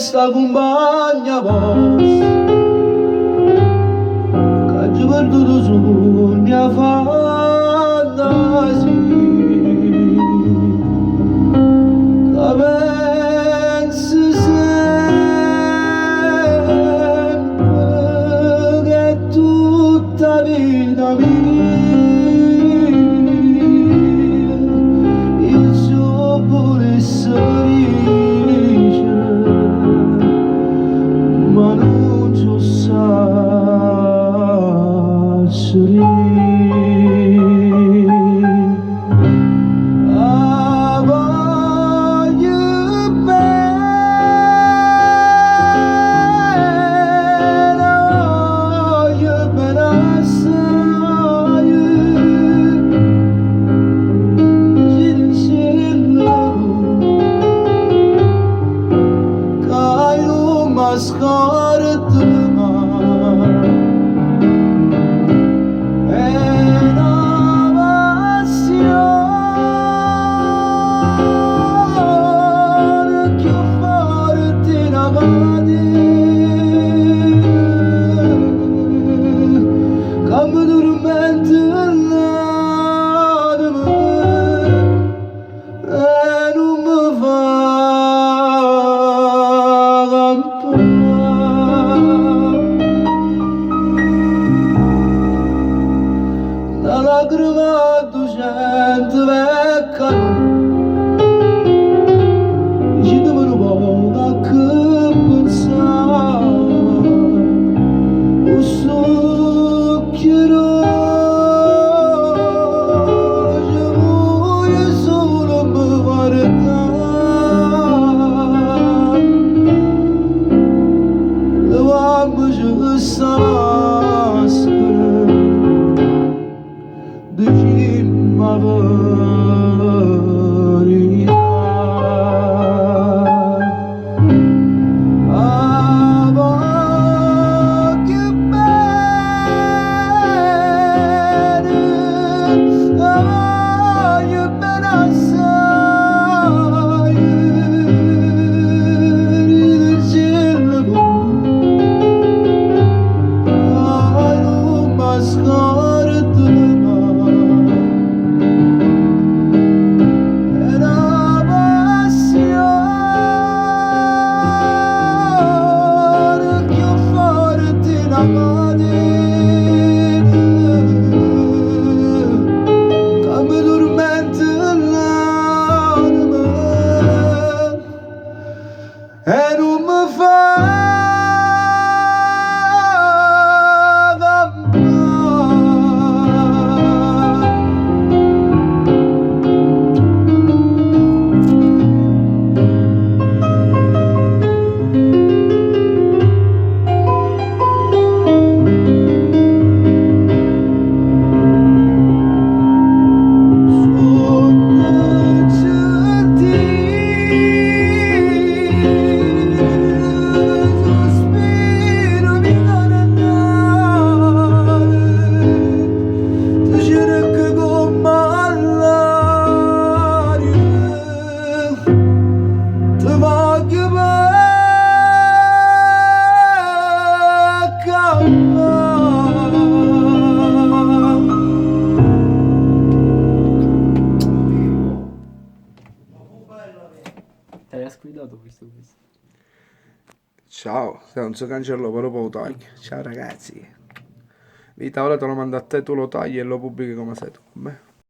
questa compagna vostra che oggi perduto su mia fantasia, che pensi sempre che è tutta vita mia. Ma non ci scorda è una passione più forte una mattina come dormente l'anima e non mi fa la lacrima docente vecchia ci devono poco a che pensare questo occhio ci vuole solo mi guardare levandoci questa maschera diciamo la verità. Ah, voglio bene, voglio bene assai, diciamo, non mi scordo mai. Come dormente l'anima e non mi fa Hai squillato questo. Ciao, non so cancello, però poi lo taglio. Ciao ragazzi. Vita, ora te lo mando a te, tu lo tagli e lo pubblichi come sei tu. Beh.